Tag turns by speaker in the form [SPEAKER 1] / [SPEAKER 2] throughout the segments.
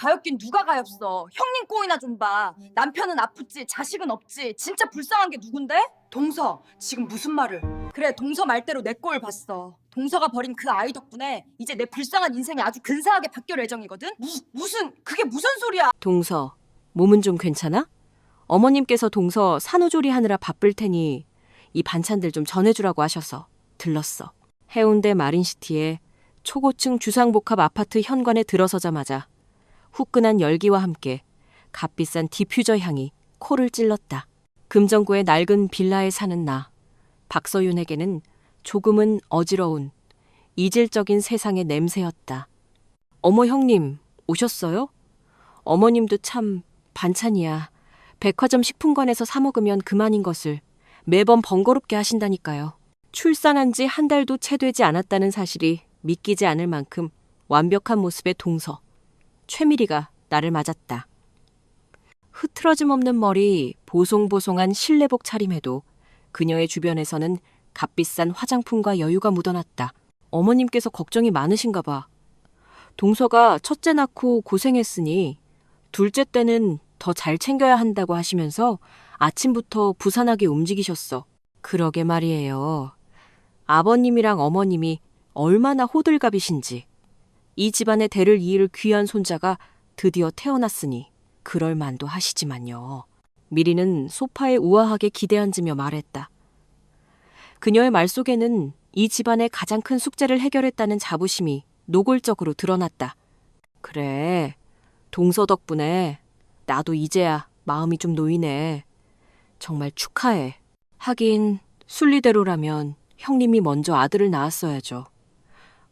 [SPEAKER 1] 가엾긴 누가 가엾어. 형님 꼴이나 좀 봐. 남편은 아프지, 자식은 없지. 진짜 불쌍한 게 누군데?
[SPEAKER 2] 동서, 지금 무슨 말을?
[SPEAKER 1] 그래, 동서 말대로 내 꼴 봤어. 동서가 버린 그 아이 덕분에 이제 내 불쌍한 인생이 아주 근사하게 바뀔 예정이거든?
[SPEAKER 2] 그게 무슨 소리야?
[SPEAKER 3] 동서, 몸은 좀 괜찮아? 어머님께서 동서 산후조리 하느라 바쁠 테니 이 반찬들 좀 전해주라고 하셔서 들렀어. 해운대 마린시티에 초고층 주상복합 아파트 현관에 들어서자마자 후끈한 열기와 함께 값비싼 디퓨저 향이 코를 찔렀다. 금정구의 낡은 빌라에 사는 나, 박서윤에게는 조금은 어지러운 이질적인 세상의 냄새였다. 어머 형님, 오셨어요? 어머님도 참 반찬이야. 백화점 식품관에서 사 먹으면 그만인 것을 매번 번거롭게 하신다니까요. 출산한 지 한 달도 채 되지 않았다는 사실이 믿기지 않을 만큼 완벽한 모습의 동서. 최미리가 나를 맞았다. 흐트러짐 없는 머리, 보송보송한 실내복 차림에도 그녀의 주변에서는 값비싼 화장품과 여유가 묻어났다. 어머님께서 걱정이 많으신가 봐. 동서가 첫째 낳고 고생했으니 둘째 때는 더 잘 챙겨야 한다고 하시면서 아침부터 부산하게 움직이셨어. 그러게 말이에요. 아버님이랑 어머님이 얼마나 호들갑이신지. 이 집안의 대를 이을 귀한 손자가 드디어 태어났으니 그럴 만도 하시지만요. 미리는 소파에 우아하게 기대앉으며 말했다. 그녀의 말 속에는 이 집안의 가장 큰 숙제를 해결했다는 자부심이 노골적으로 드러났다. 그래, 동서 덕분에 나도 이제야 마음이 좀 놓이네. 정말 축하해. 하긴 순리대로라면 형님이 먼저 아들을 낳았어야죠.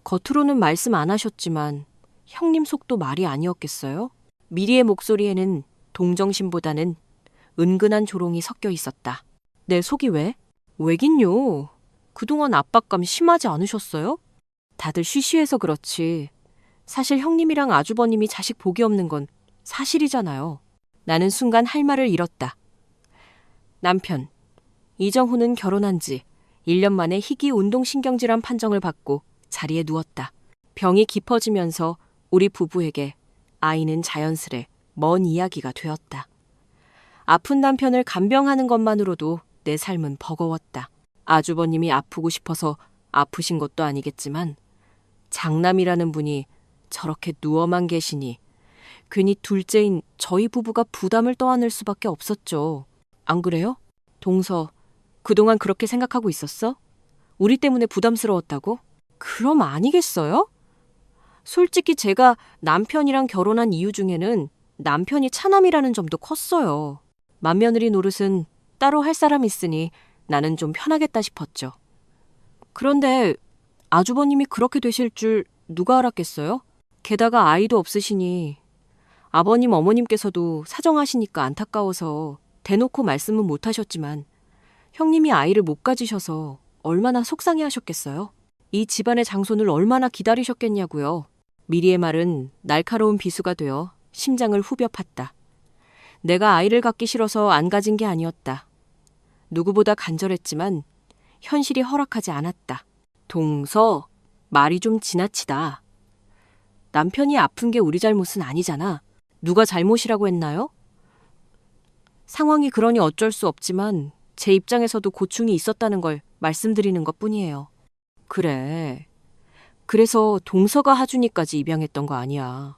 [SPEAKER 3] 겉으로는 말씀 안 하셨지만 형님 속도 말이 아니었겠어요? 미리의 목소리에는 동정심보다는 은근한 조롱이 섞여 있었다. 내 속이 왜? 왜긴요. 그동안 압박감 심하지 않으셨어요? 다들 쉬쉬해서 그렇지. 사실 형님이랑 아주버님이 자식 복이 없는 건 사실이잖아요. 나는 순간 할 말을 잃었다. 남편, 이정훈은 결혼한 지 1년 만에 희귀 운동신경질환 판정을 받고 자리에 누웠다. 병이 깊어지면서 우리 부부에게 아이는 자연스레 먼 이야기가 되었다. 아픈 남편을 간병하는 것만으로도 내 삶은 버거웠다. 아주버님이 아프고 싶어서 아프신 것도 아니겠지만 장남이라는 분이 저렇게 누워만 계시니 괜히 둘째인 저희 부부가 부담을 떠안을 수밖에 없었죠. 안 그래요? 동서, 그동안 그렇게 생각하고 있었어? 우리 때문에 부담스러웠다고? 그럼 아니겠어요? 솔직히 제가 남편이랑 결혼한 이유 중에는 남편이 차남이라는 점도 컸어요. 맏며느리 노릇은 따로 할 사람 있으니 나는 좀 편하겠다 싶었죠. 그런데 아주버님이 그렇게 되실 줄 누가 알았겠어요? 게다가 아이도 없으시니 아버님 어머님께서도 사정하시니까 안타까워서 대놓고 말씀은 못하셨지만 형님이 아이를 못 가지셔서 얼마나 속상해 하셨겠어요? 이 집안의 장손을 얼마나 기다리셨겠냐고요. 미리의 말은 날카로운 비수가 되어 심장을 후벼 팠다. 내가 아이를 갖기 싫어서 안 가진 게 아니었다. 누구보다 간절했지만 현실이 허락하지 않았다. 동서, 말이 좀 지나치다. 남편이 아픈 게 우리 잘못은 아니잖아. 누가 잘못이라고 했나요? 상황이 그러니 어쩔 수 없지만 제 입장에서도 고충이 있었다는 걸 말씀드리는 것뿐이에요. 그래. 그래서 동서가 하준이까지 입양했던 거 아니야.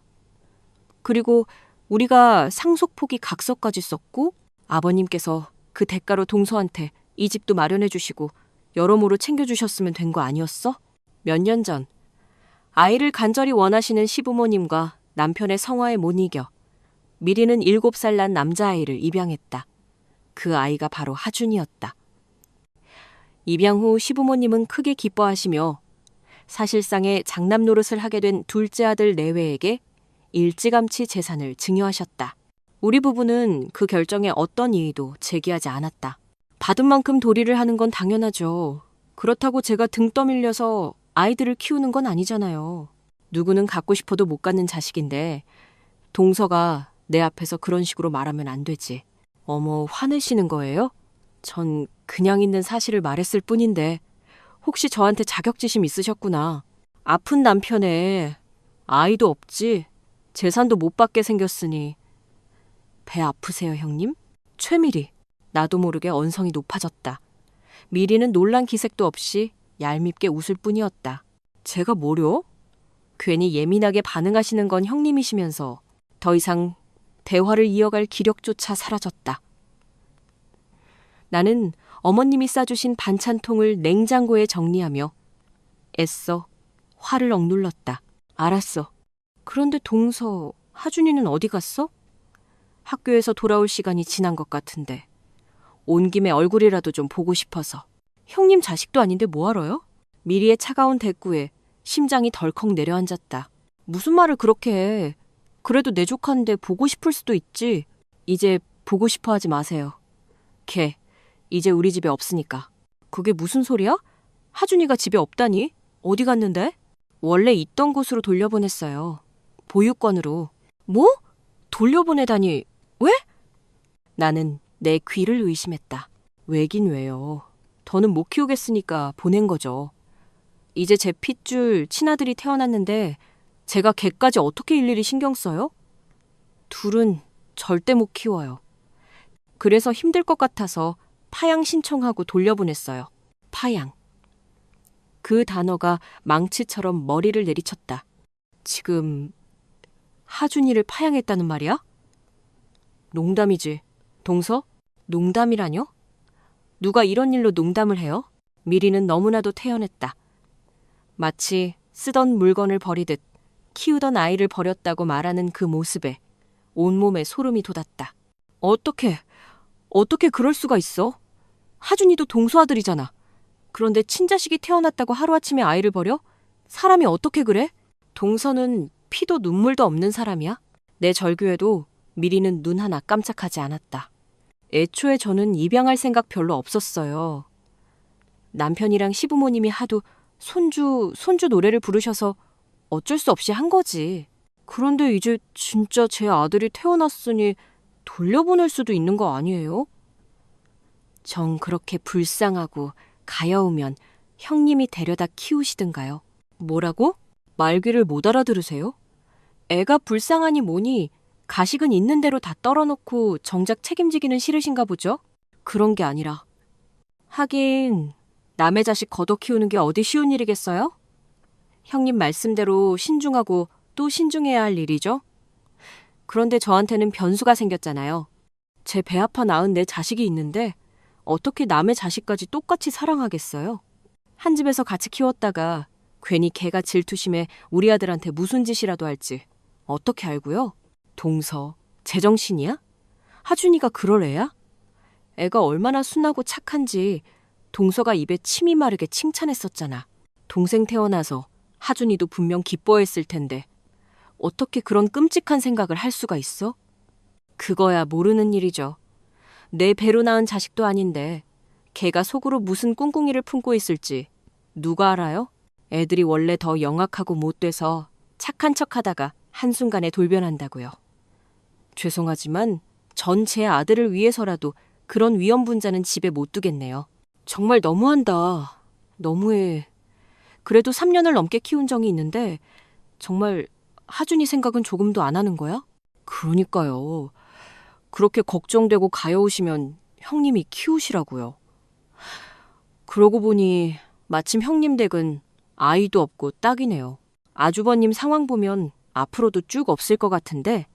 [SPEAKER 3] 그리고 우리가 상속포기 각서까지 썼고 아버님께서 그 대가로 동서한테 이 집도 마련해 주시고 여러모로 챙겨주셨으면 된 거 아니었어? 몇 년 전 아이를 간절히 원하시는 시부모님과 남편의 성화에 못 이겨 미리는 7살 난 남자아이를 입양했다. 그 아이가 바로 하준이었다. 입양 후 시부모님은 크게 기뻐하시며 사실상의 장남 노릇을 하게 된 둘째 아들 내외에게 일찌감치 재산을 증여하셨다. 우리 부부는 그 결정에 어떤 이의도 제기하지 않았다. 받은 만큼 도리를 하는 건 당연하죠. 그렇다고 제가 등 떠밀려서 아이들을 키우는 건 아니잖아요. 누구는 갖고 싶어도 못 갖는 자식인데 동서가 내 앞에서 그런 식으로 말하면 안 되지. 어머, 화내시는 거예요? 전 그냥 있는 사실을 말했을 뿐인데 혹시 저한테 자격지심 있으셨구나. 아픈 남편에 아이도 없지. 재산도 못 받게 생겼으니. 배 아프세요, 형님? 최미리. 나도 모르게 언성이 높아졌다. 미리는 놀란 기색도 없이 얄밉게 웃을 뿐이었다. 제가 뭐려? 괜히 예민하게 반응하시는 건 형님이시면서 더 이상 대화를 이어갈 기력조차 사라졌다. 나는 어머님이 싸주신 반찬통을 냉장고에 정리하며 애써 화를 억눌렀다. 알았어. 그런데 동서, 하준이는 어디 갔어? 학교에서 돌아올 시간이 지난 것 같은데. 온 김에 얼굴이라도 좀 보고 싶어서. 형님 자식도 아닌데 뭐하러요? 미리의 차가운 대꾸에 심장이 덜컥 내려앉았다. 무슨 말을 그렇게 해. 그래도 내 조카인데 보고 싶을 수도 있지. 이제 보고 싶어 하지 마세요. 걔 이제 우리 집에 없으니까. 그게 무슨 소리야? 하준이가 집에 없다니? 어디 갔는데? 원래 있던 곳으로 돌려보냈어요. 보육권으로. 뭐? 돌려보내다니 왜? 나는 내 귀를 의심했다. 왜긴 왜요. 더는 못 키우겠으니까 보낸 거죠. 이제 제 핏줄 친아들이 태어났는데 제가 걔까지 어떻게 일일이 신경 써요? 둘은 절대 못 키워요. 그래서 힘들 것 같아서 파양 신청하고 돌려보냈어요. 파양. 그 단어가 망치처럼 머리를 내리쳤다. 지금 하준이를 파양했다는 말이야? 농담이지. 동서? 농담이라뇨? 누가 이런 일로 농담을 해요? 미리는 너무나도 태연했다. 마치 쓰던 물건을 버리듯 키우던 아이를 버렸다고 말하는 그 모습에 온몸에 소름이 돋았다. 어떻게 그럴 수가 있어? 하준이도 동서 아들이잖아. 그런데 친자식이 태어났다고 하루아침에 아이를 버려? 사람이 어떻게 그래? 동서는 피도 눈물도 없는 사람이야. 내 절규에도 미리는 눈 하나 깜짝하지 않았다. 애초에 저는 입양할 생각 별로 없었어요. 남편이랑 시부모님이 하도 손주 노래를 부르셔서 어쩔 수 없이 한 거지. 그런데 이제 진짜 제 아들이 태어났으니 돌려보낼 수도 있는 거 아니에요? 정 그렇게 불쌍하고 가여우면 형님이 데려다 키우시든가요. 뭐라고? 말귀를 못 알아들으세요? 애가 불쌍하니 뭐니 가식은 있는 대로 다 떨어놓고 정작 책임지기는 싫으신가 보죠? 그런 게 아니라. 하긴 남의 자식 걷어 키우는 게 어디 쉬운 일이겠어요? 형님 말씀대로 신중하고 또 신중해야 할 일이죠. 그런데 저한테는 변수가 생겼잖아요. 제 배 아파 낳은 내 자식이 있는데 어떻게 남의 자식까지 똑같이 사랑하겠어요? 한 집에서 같이 키웠다가 괜히 걔가 질투심에 우리 아들한테 무슨 짓이라도 할지 어떻게 알고요? 동서, 제정신이야? 하준이가 그럴 애야? 애가 얼마나 순하고 착한지 동서가 입에 침이 마르게 칭찬했었잖아. 동생 태어나서 하준이도 분명 기뻐했을 텐데 어떻게 그런 끔찍한 생각을 할 수가 있어? 그거야 모르는 일이죠. 내 배로 낳은 자식도 아닌데 걔가 속으로 무슨 꿍꿍이를 품고 있을지 누가 알아요? 애들이 원래 더 영악하고 못돼서 착한 척하다가 한순간에 돌변한다고요. 죄송하지만 전 제 아들을 위해서라도 그런 위험분자는 집에 못 두겠네요. 정말 너무한다. 너무해. 그래도 3년을 넘게 키운 정이 있는데 정말 하준이 생각은 조금도 안 하는 거야? 그러니까요. 그렇게 걱정되고 가여우시면 형님이 키우시라고요. 그러고 보니 마침 형님 댁은 아이도 없고 딱이네요. 아주버님 상황 보면 앞으로도 쭉 없을 것 같은데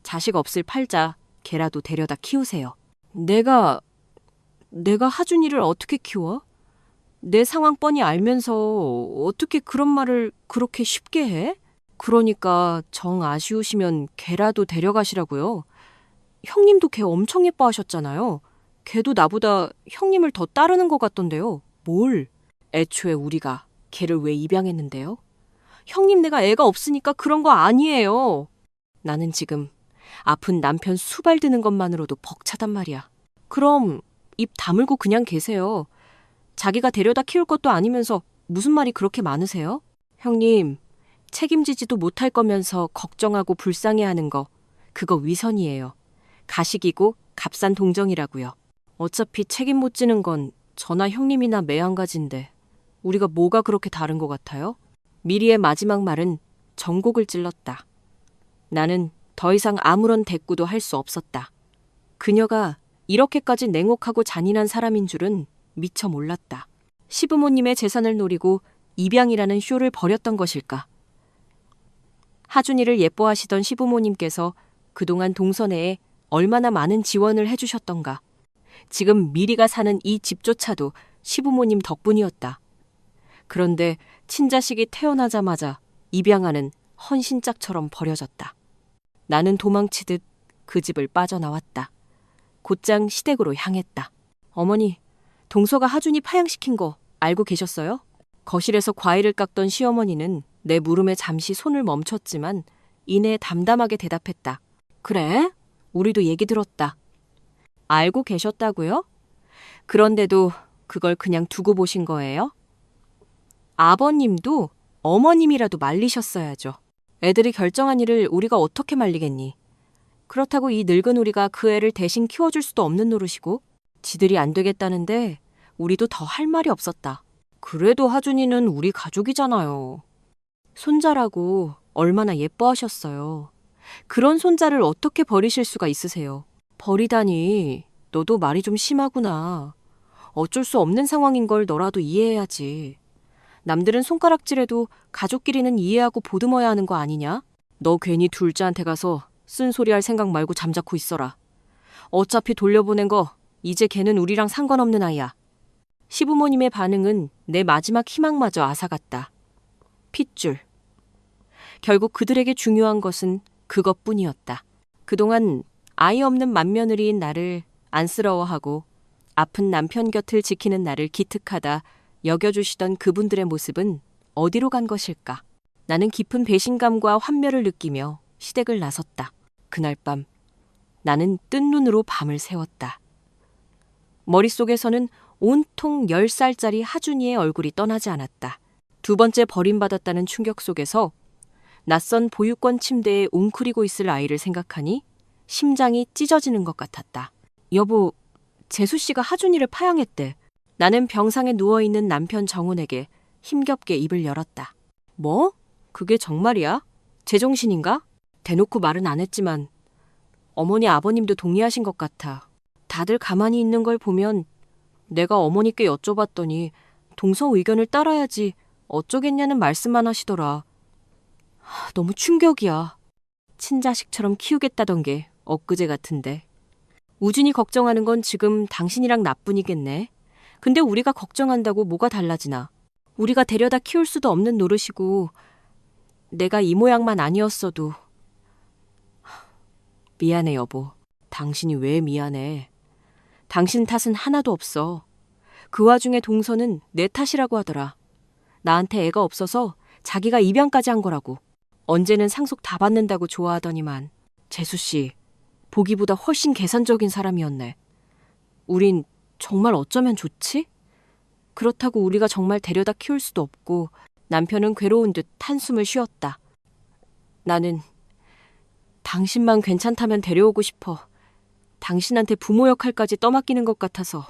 [SPEAKER 3] 자식 없을 팔자 걔라도 데려다 키우세요. 내가 하준이를 어떻게 키워? 내 상황 뻔히 알면서 어떻게 그런 말을 그렇게 쉽게 해? 그러니까 정 아쉬우시면 걔라도 데려가시라고요. 형님도 걔 엄청 예뻐하셨잖아요. 걔도 나보다 형님을 더 따르는 것 같던데요. 뭘? 애초에 우리가 걔를 왜 입양했는데요? 형님 내가 애가 없으니까 그런 거 아니에요. 나는 지금 아픈 남편 수발 드는 것만으로도 벅차단 말이야. 그럼 입 다물고 그냥 계세요. 자기가 데려다 키울 것도 아니면서 무슨 말이 그렇게 많으세요? 형님, 책임지지도 못할 거면서 걱정하고 불쌍해하는 거 그거 위선이에요. 가식이고 값싼 동정이라고요. 어차피 책임 못 지는 건 저나 형님이나 매한가지인데 우리가 뭐가 그렇게 다른 것 같아요? 미리의 마지막 말은 전곡을 찔렀다. 나는 더 이상 아무런 대꾸도 할 수 없었다. 그녀가 이렇게까지 냉혹하고 잔인한 사람인 줄은 미처 몰랐다. 시부모님의 재산을 노리고 입양이라는 쇼를 벌였던 것일까? 하준이를 예뻐하시던 시부모님께서 그동안 동서내에 얼마나 많은 지원을 해주셨던가. 지금 미리가 사는 이 집조차도 시부모님 덕분이었다. 그런데 친자식이 태어나자마자 입양하는 헌신짝처럼 버려졌다. 나는 도망치듯 그 집을 빠져나왔다. 곧장 시댁으로 향했다. 어머니, 동서가 하준이 파양시킨 거 알고 계셨어요? 거실에서 과일을 깎던 시어머니는 내 물음에 잠시 손을 멈췄지만 이내 담담하게 대답했다. 그래? 우리도 얘기 들었다. 알고 계셨다고요? 그런데도 그걸 그냥 두고 보신 거예요? 아버님도 어머님이라도 말리셨어야죠. 애들이 결정한 일을 우리가 어떻게 말리겠니? 그렇다고 이 늙은 우리가 그 애를 대신 키워줄 수도 없는 노릇이고 지들이 안 되겠다는데 우리도 더 할 말이 없었다. 그래도 하준이는 우리 가족이잖아요. 손자라고 얼마나 예뻐하셨어요. 그런 손자를 어떻게 버리실 수가 있으세요? 버리다니, 너도 말이 좀 심하구나. 어쩔 수 없는 상황인 걸 너라도 이해해야지. 남들은 손가락질해도 가족끼리는 이해하고 보듬어야 하는 거 아니냐? 너 괜히 둘째한테 가서 쓴소리 할 생각 말고 잠자코 있어라. 어차피 돌려보낸 거 이제 걔는 우리랑 상관없는 아이야. 시부모님의 반응은 내 마지막 희망마저 앗아갔다. 핏줄. 결국 그들에게 중요한 것은 그것뿐이었다. 그동안 아이 없는 맏며느리인 나를 안쓰러워하고 아픈 남편 곁을 지키는 나를 기특하다 여겨주시던 그분들의 모습은 어디로 간 것일까? 나는 깊은 배신감과 환멸을 느끼며 시댁을 나섰다. 그날 밤 나는 뜬 눈으로 밤을 새웠다. 머릿속에서는 온통 10살짜리 하준이의 얼굴이 떠나지 않았다. 두 번째 버림받았다는 충격 속에서 낯선 보육원 침대에 웅크리고 있을 아이를 생각하니 심장이 찢어지는 것 같았다. 여보, 재수 씨가 하준이를 파양했대. 나는 병상에 누워있는 남편 정훈에게 힘겹게 입을 열었다. 뭐? 그게 정말이야? 제정신인가? 대놓고 말은 안 했지만 어머니 아버님도 동의하신 것 같아. 다들 가만히 있는 걸 보면 내가 어머니께 여쭤봤더니 동서 의견을 따라야지 어쩌겠냐는 말씀만 하시더라. 너무 충격이야. 친자식처럼 키우겠다던 게 엊그제 같은데. 우진이 걱정하는 건 지금 당신이랑 나뿐이겠네. 근데 우리가 걱정한다고 뭐가 달라지나. 우리가 데려다 키울 수도 없는 노릇이고 내가 이 모양만 아니었어도. 미안해 여보. 당신이 왜 미안해. 당신 탓은 하나도 없어. 그 와중에 동서는 내 탓이라고 하더라. 나한테 애가 없어서 자기가 입양까지 한 거라고. 언제는 상속 다 받는다고 좋아하더니만. 재수씨, 보기보다 훨씬 계산적인 사람이었네. 우린 정말 어쩌면 좋지? 그렇다고 우리가 정말 데려다 키울 수도 없고. 남편은 괴로운 듯 한숨을 쉬었다. 나는 당신만 괜찮다면 데려오고 싶어. 당신한테 부모 역할까지 떠맡기는 것 같아서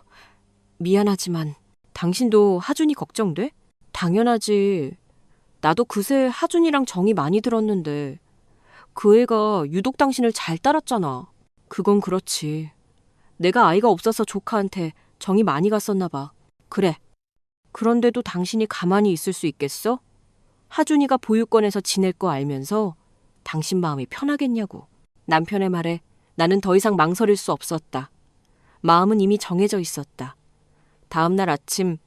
[SPEAKER 3] 미안하지만. 당신도 하준이 걱정돼? 당연하지. 나도 그새 하준이랑 정이 많이 들었는데 그 애가 유독 당신을 잘 따랐잖아. 그건 그렇지. 내가 아이가 없어서 조카한테 정이 많이 갔었나 봐. 그래. 그런데도 당신이 가만히 있을 수 있겠어? 하준이가 보육원에서 지낼 거 알면서 당신 마음이 편하겠냐고. 남편의 말에 나는 더 이상 망설일 수 없었다. 마음은 이미 정해져 있었다. 다음 날 아침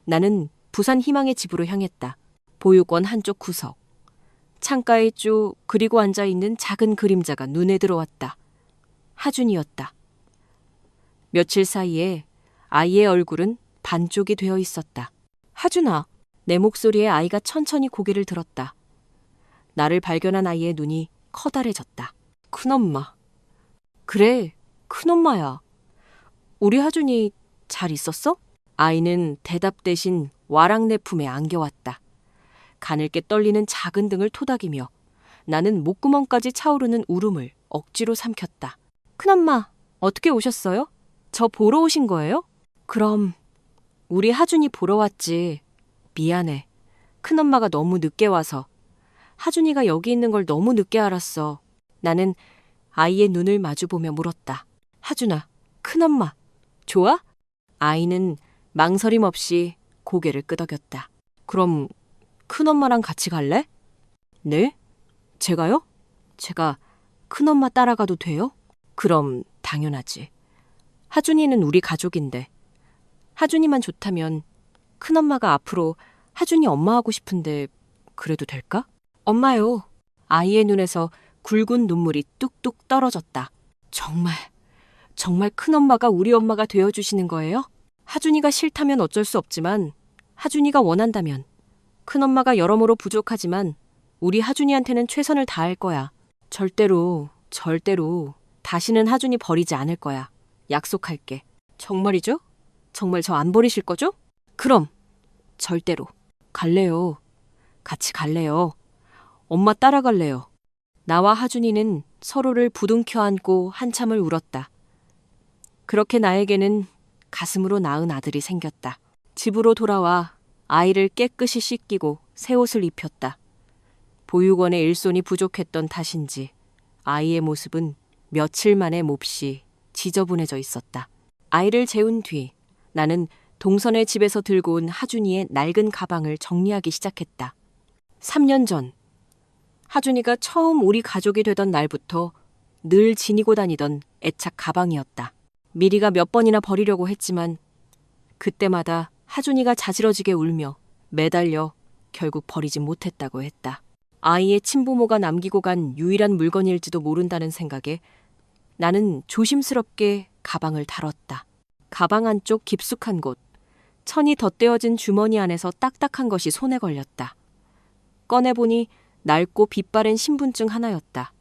[SPEAKER 3] 나는 부산 희망의 집으로 향했다. 보육원 한쪽 구석. 창가에 쭉 그리고 앉아있는 작은 그림자가 눈에 들어왔다. 하준이었다. 며칠 사이에 아이의 얼굴은 반쪽이 되어 있었다. 하준아, 내 목소리에 아이가 천천히 고개를 들었다. 나를 발견한 아이의 눈이 커다래졌다. 큰엄마. 그래, 큰엄마야. 우리 하준이 잘 있었어? 아이는 대답 대신 와랑내 품에 안겨왔다. 가늘게 떨리는 작은 등을 토닥이며 나는 목구멍까지 차오르는 울음을 억지로 삼켰다. 큰엄마, 어떻게 오셨어요? 저 보러 오신 거예요? 그럼 우리 하준이 보러 왔지. 미안해. 큰엄마가 너무 늦게 와서. 하준이가 여기 있는 걸 너무 늦게 알았어. 나는 아이의 눈을 마주보며 물었다. 하준아, 큰엄마, 좋아? 아이는 망설임 없이 고개를 끄덕였다. 그럼 큰엄마랑 같이 갈래? 네? 제가요? 제가 큰엄마 따라가도 돼요? 그럼 당연하지. 하준이는 우리 가족인데. 하준이만 좋다면 큰엄마가 앞으로 하준이 엄마하고 싶은데 그래도 될까? 엄마요. 아이의 눈에서 굵은 눈물이 뚝뚝 떨어졌다. 정말 큰엄마가 우리 엄마가 되어주시는 거예요? 하준이가 싫다면 어쩔 수 없지만 하준이가 원한다면 큰엄마가 여러모로 부족하지만 우리 하준이한테는 최선을 다할 거야. 절대로 다시는 하준이 버리지 않을 거야. 약속할게. 정말이죠? 정말 저 안 버리실 거죠? 그럼 절대로. 갈래요. 같이 갈래요. 엄마 따라갈래요. 나와 하준이는 서로를 부둥켜 안고 한참을 울었다. 그렇게 나에게는 가슴으로 낳은 아들이 생겼다. 집으로 돌아와 아이를 깨끗이 씻기고 새 옷을 입혔다. 보육원의 일손이 부족했던 탓인지 아이의 모습은 며칠 만에 몹시 지저분해져 있었다. 아이를 재운 뒤 나는 동선의 집에서 들고 온 하준이의 낡은 가방을 정리하기 시작했다. 3년 전 하준이가 처음 우리 가족이 되던 날부터 늘 지니고 다니던 애착 가방이었다. 미리가 몇 번이나 버리려고 했지만 그때마다 하준이가 자지러지게 울며 매달려 결국 버리지 못했다고 했다. 아이의 친부모가 남기고 간 유일한 물건일지도 모른다는 생각에 나는 조심스럽게 가방을 다뤘다. 가방 안쪽 깊숙한 곳, 천이 덧대어진 주머니 안에서 딱딱한 것이 손에 걸렸다. 꺼내보니 낡고 빛바랜 신분증 하나였다.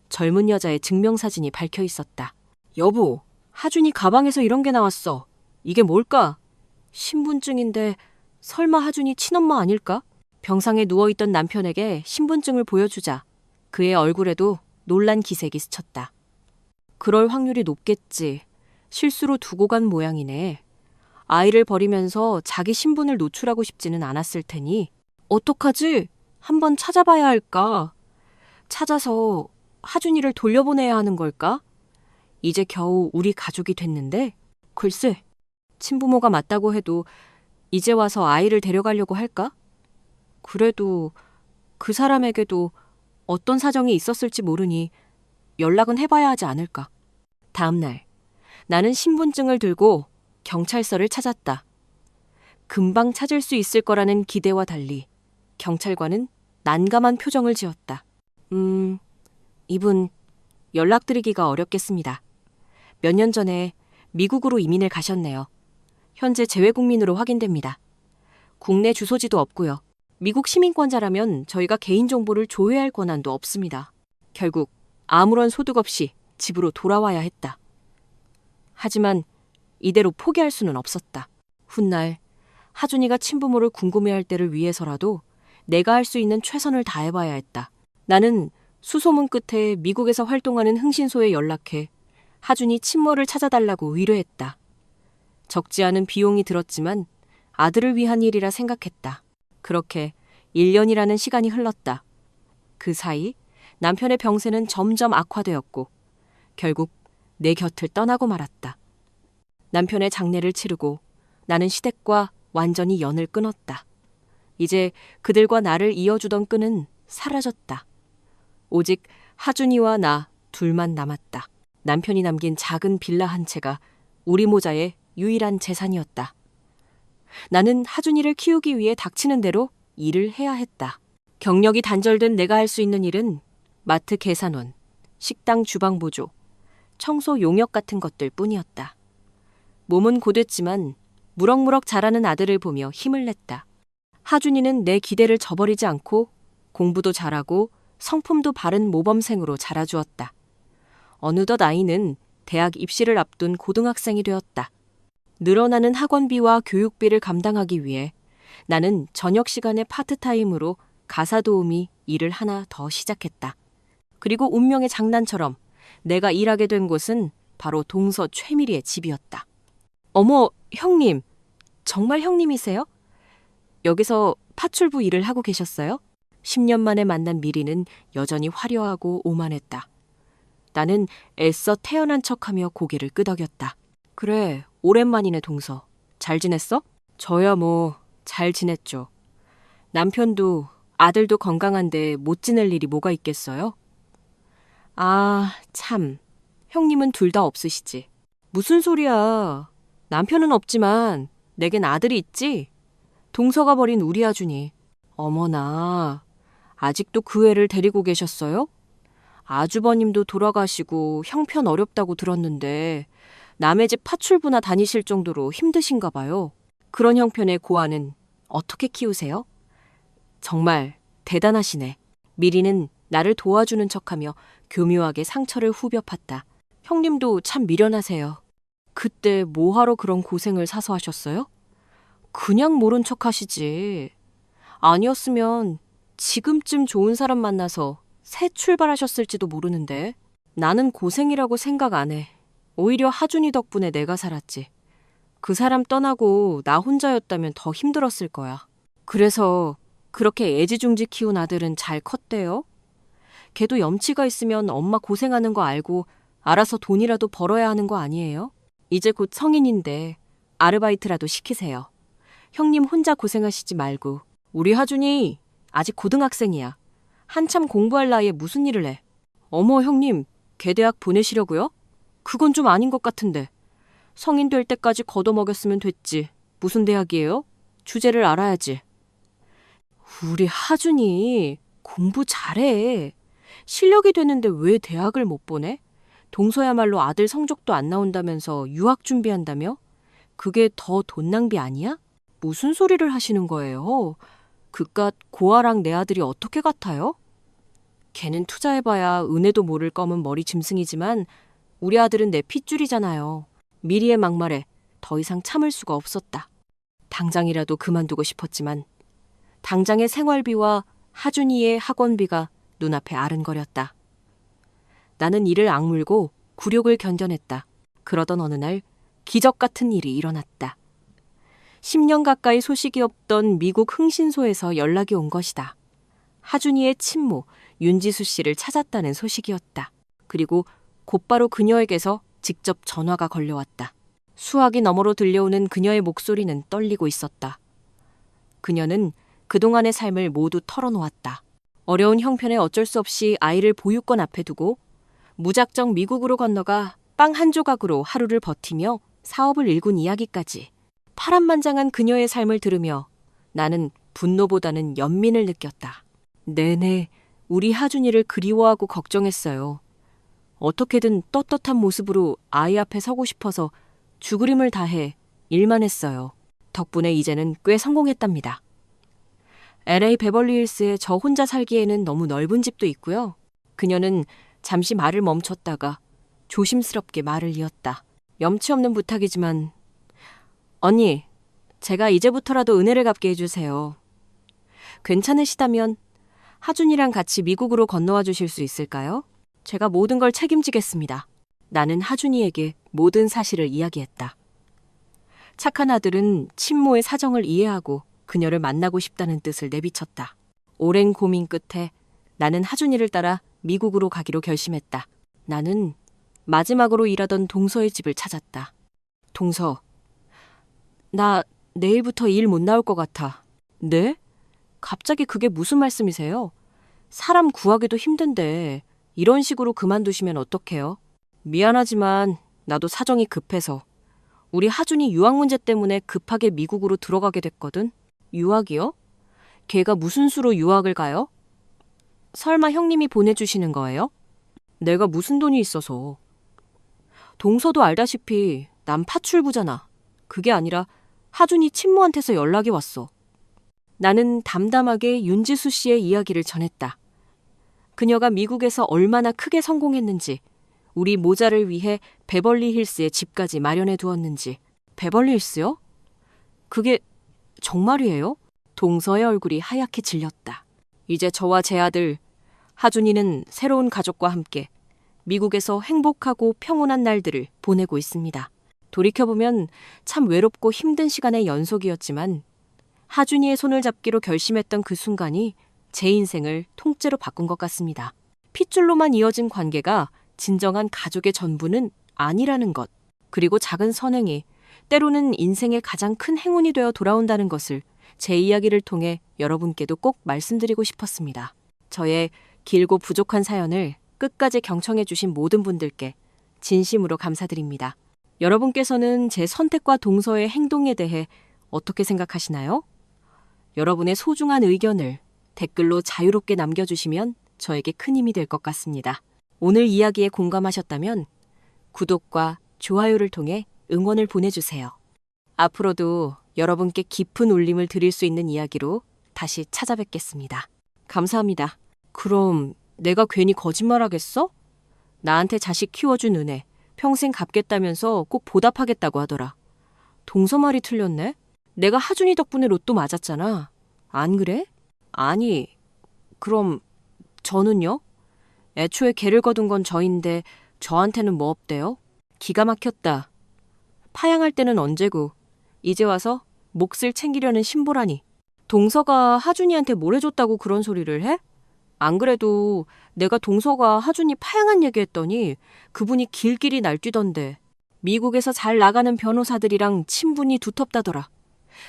[SPEAKER 3] 젊은 여자의 증명사진이 박혀 있었다. 여보, 하준이 가방에서 이런 게 나왔어. 이게 뭘까? 신분증인데 설마 하준이 친엄마 아닐까? 병상에 누워있던 남편에게 신분증을 보여주자 그의 얼굴에도 놀란 기색이 스쳤다. 그럴 확률이 높겠지. 실수로 두고 간 모양이네. 아이를 버리면서 자기 신분을 노출하고 싶지는 않았을 테니 어떡하지? 한번 찾아봐야 할까? 찾아서 하준이를 돌려보내야 하는 걸까? 이제 겨우 우리 가족이 됐는데 글쎄, 친부모가 맞다고 해도 이제 와서 아이를 데려가려고 할까? 그래도 그 사람에게도 어떤 사정이 있었을지 모르니 연락은 해봐야 하지 않을까. 다음 날 나는 신분증을 들고 경찰서를 찾았다. 금방 찾을 수 있을 거라는 기대와 달리 경찰관은 난감한 표정을 지었다. 이분 연락드리기가 어렵겠습니다. 몇 년 전에 미국으로 이민을 가셨네요. 현재 재외국민으로 확인됩니다. 국내 주소지도 없고요. 미국 시민권자라면 저희가 개인정보를 조회할 권한도 없습니다. 결국 아무런 소득 없이 집으로 돌아와야 했다. 하지만 이대로 포기할 수는 없었다. 훗날 하준이가 친부모를 궁금해할 때를 위해서라도 내가 할 수 있는 최선을 다해봐야 했다. 나는 수소문 끝에 미국에서 활동하는 흥신소에 연락해 하준이 친모를 찾아달라고 의뢰했다. 적지 않은 비용이 들었지만 아들을 위한 일이라 생각했다. 그렇게 1년이라는 시간이 흘렀다. 그 사이 남편의 병세는 점점 악화되었고 결국 내 곁을 떠나고 말았다. 남편의 장례를 치르고 나는 시댁과 완전히 연을 끊었다. 이제 그들과 나를 이어주던 끈은 사라졌다. 오직 하준이와 나 둘만 남았다. 남편이 남긴 작은 빌라 한 채가 우리 모자의 유일한 재산이었다. 나는 하준이를 키우기 위해 닥치는 대로 일을 해야 했다. 경력이 단절된 내가 할 수 있는 일은 마트 계산원, 식당 주방 보조, 청소 용역 같은 것들 뿐이었다. 몸은 고됐지만 무럭무럭 자라는 아들을 보며 힘을 냈다. 하준이는 내 기대를 저버리지 않고 공부도 잘하고 성품도 바른 모범생으로 자라주었다. 어느덧 아이는 대학 입시를 앞둔 고등학생이 되었다. 늘어나는 학원비와 교육비를 감당하기 위해 나는 저녁 시간에 파트타임으로 가사 도우미 일을 하나 더 시작했다. 그리고 운명의 장난처럼 내가 일하게 된 곳은 바로 동서 최미리의 집이었다. 어머, 형님. 정말 형님이세요? 여기서 파출부 일을 하고 계셨어요? 10년 만에 만난 미리는 여전히 화려하고 오만했다. 나는 애써 태연한 척하며 고개를 끄덕였다. 그래, 오랜만이네 동서. 잘 지냈어? 저야 뭐 잘 지냈죠. 남편도 아들도 건강한데 못 지낼 일이 뭐가 있겠어요? 아, 참. 형님은 둘 다 없으시지. 무슨 소리야. 남편은 없지만 내겐 아들이 있지? 동서가 버린 우리 아준이. 어머나, 아직도 그 애를 데리고 계셨어요? 아주버님도 돌아가시고 형편 어렵다고 들었는데 남의 집 파출부나 다니실 정도로 힘드신가 봐요. 그런 형편의 고아는 어떻게 키우세요? 정말 대단하시네. 미리는 나를 도와주는 척하며 교묘하게 상처를 후벼 팠다. 형님도 참 미련하세요. 그때 뭐하러 그런 고생을 사서 하셨어요? 그냥 모른 척 하시지. 아니었으면 지금쯤 좋은 사람 만나서 새 출발하셨을지도 모르는데. 나는 고생이라고 생각 안 해. 오히려 하준이 덕분에 내가 살았지. 그 사람 떠나고 나 혼자였다면 더 힘들었을 거야. 그래서 그렇게 애지중지 키운 아들은 잘 컸대요? 걔도 염치가 있으면 엄마 고생하는 거 알고 알아서 돈이라도 벌어야 하는 거 아니에요? 이제 곧 성인인데 아르바이트라도 시키세요. 형님 혼자 고생하시지 말고. 우리 하준이 아직 고등학생이야. 한참 공부할 나이에 무슨 일을 해. 어머 형님, 걔 대학 보내시려고요? 그건 좀 아닌 것 같은데. 성인 될 때까지 걷어먹였으면 됐지. 무슨 대학이에요? 주제를 알아야지. 우리 하준이 공부 잘해. 실력이 되는데 왜 대학을 못 보내? 동서야말로 아들 성적도 안 나온다면서 유학 준비한다며? 그게 더 돈 낭비 아니야? 무슨 소리를 하시는 거예요? 그깟 고아랑 내 아들이 어떻게 같아요? 걔는 투자해봐야 은혜도 모를 검은 머리 짐승이지만 우리 아들은 내 핏줄이잖아요. 미리의 막말에 더 이상 참을 수가 없었다. 당장이라도 그만두고 싶었지만 당장의 생활비와 하준이의 학원비가 눈앞에 아른거렸다. 나는 이를 악물고 굴욕을 견뎌냈다. 그러던 어느 날 기적 같은 일이 일어났다. 10년 가까이 소식이 없던 미국 흥신소에서 연락이 온 것이다. 하준이의 친모 윤지수 씨를 찾았다는 소식이었다. 그리고 곧바로 그녀에게서 직접 전화가 걸려왔다. 수화기 너머로 들려오는 그녀의 목소리는 떨리고 있었다. 그녀는 그동안의 삶을 모두 털어놓았다. 어려운 형편에 어쩔 수 없이 아이를 보육원 앞에 두고 무작정 미국으로 건너가 빵 한 조각으로 하루를 버티며 사업을 일군 이야기까지. 파란만장한 그녀의 삶을 들으며 나는 분노보다는 연민을 느꼈다. 내내 우리 하준이를 그리워하고 걱정했어요. 어떻게든 떳떳한 모습으로 아이 앞에 서고 싶어서 죽으림을 다해 일만 했어요. 덕분에 이제는 꽤 성공했답니다. LA 베벌리힐스에 저 혼자 살기에는 너무 넓은 집도 있고요. 그녀는 잠시 말을 멈췄다가 조심스럽게 말을 이었다. 염치 없는 부탁이지만 언니, 제가 이제부터라도 은혜를 갚게 해주세요. 괜찮으시다면 하준이랑 같이 미국으로 건너와 주실 수 있을까요? 제가 모든 걸 책임지겠습니다. 나는 하준이에게 모든 사실을 이야기했다. 착한 아들은 친모의 사정을 이해하고 그녀를 만나고 싶다는 뜻을 내비쳤다. 오랜 고민 끝에 나는 하준이를 따라 미국으로 가기로 결심했다. 나는 마지막으로 일하던 동서의 집을 찾았다. 동서, 나 내일부터 일 못 나올 것 같아. 네? 갑자기 그게 무슨 말씀이세요? 사람 구하기도 힘든데 이런 식으로 그만두시면 어떡해요? 미안하지만 나도 사정이 급해서. 우리 하준이 유학 문제 때문에 급하게 미국으로 들어가게 됐거든. 유학이요? 걔가 무슨 수로 유학을 가요? 설마 형님이 보내주시는 거예요? 내가 무슨 돈이 있어서. 동서도 알다시피 난 파출부잖아. 그게 아니라 하준이 친모한테서 연락이 왔어. 나는 담담하게 윤지수 씨의 이야기를 전했다. 그녀가 미국에서 얼마나 크게 성공했는지, 우리 모자를 위해 베벌리힐스에 집까지 마련해 두었는지. 베벌리힐스요? 그게 정말이에요? 동서의 얼굴이 하얗게 질렸다. 이제 저와 제 아들 하준이는 새로운 가족과 함께 미국에서 행복하고 평온한 날들을 보내고 있습니다. 돌이켜보면 참 외롭고 힘든 시간의 연속이었지만 하준이의 손을 잡기로 결심했던 그 순간이 제 인생을 통째로 바꾼 것 같습니다. 핏줄로만 이어진 관계가 진정한 가족의 전부는 아니라는 것, 그리고 작은 선행이 때로는 인생의 가장 큰 행운이 되어 돌아온다는 것을 제 이야기를 통해 여러분께도 꼭 말씀드리고 싶었습니다. 저의 길고 부족한 사연을 끝까지 경청해 주신 모든 분들께 진심으로 감사드립니다. 여러분께서는 제 선택과 동서의 행동에 대해 어떻게 생각하시나요? 여러분의 소중한 의견을 댓글로 자유롭게 남겨주시면 저에게 큰 힘이 될 것 같습니다. 오늘 이야기에 공감하셨다면 구독과 좋아요를 통해 응원을 보내주세요. 앞으로도 여러분께 깊은 울림을 드릴 수 있는 이야기로 다시 찾아뵙겠습니다. 감사합니다. 그럼 내가 괜히 거짓말하겠어? 나한테 자식 키워준 은혜 평생 갚겠다면서 꼭 보답하겠다고 하더라. 동서 말이 틀렸네? 내가 하준이 덕분에 로또 맞았잖아. 안 그래? 아니, 그럼 저는요? 애초에 개를 거둔 건 저인데 저한테는 뭐 없대요? 기가 막혔다. 파양할 때는 언제고 이제 와서 몫을 챙기려는 신보라니. 동서가 하준이한테 뭘 해줬다고 그런 소리를 해? 안 그래도 내가 동서가 하준이 파양한 얘기했더니 그분이 길길이 날뛰던데 미국에서 잘 나가는 변호사들이랑 친분이 두텁다더라.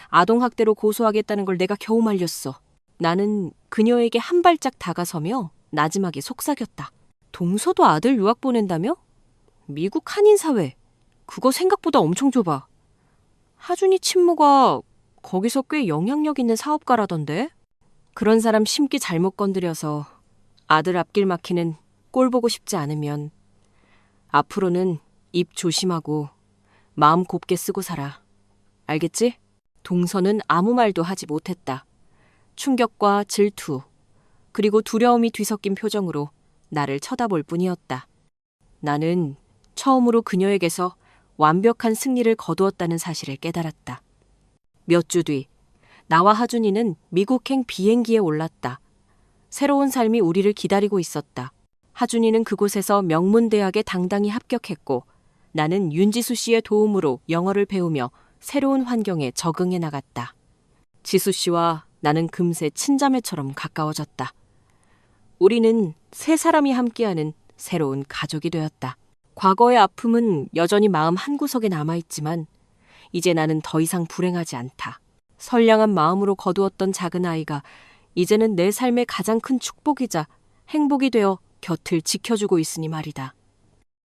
[SPEAKER 3] 아동학대로 고소하겠다는 걸 내가 겨우 말렸어. 나는 그녀에게 한 발짝 다가서며 나지막이 속삭였다. 동서도 아들 유학 보낸다며? 미국 한인사회. 그거 생각보다 엄청 좁아. 하준이 친모가 거기서 꽤 영향력 있는 사업가라던데? 그런 사람 심기 잘못 건드려서 아들 앞길 막히는 꼴 보고 싶지 않으면 앞으로는 입 조심하고 마음 곱게 쓰고 살아. 알겠지? 동서는 아무 말도 하지 못했다. 충격과 질투, 그리고 두려움이 뒤섞인 표정으로 나를 쳐다볼 뿐이었다. 나는 처음으로 그녀에게서 완벽한 승리를 거두었다는 사실을 깨달았다. 몇 주 뒤, 나와 하준이는 미국행 비행기에 올랐다. 새로운 삶이 우리를 기다리고 있었다. 하준이는 그곳에서 명문대학에 당당히 합격했고 나는 윤지수 씨의 도움으로 영어를 배우며 새로운 환경에 적응해 나갔다. 지수 씨와 나는 금세 친자매처럼 가까워졌다. 우리는 세 사람이 함께하는 새로운 가족이 되었다. 과거의 아픔은 여전히 마음 한구석에 남아있지만 이제 나는 더 이상 불행하지 않다. 선량한 마음으로 거두었던 작은 아이가 이제는 내 삶의 가장 큰 축복이자 행복이 되어 곁을 지켜주고 있으니 말이다.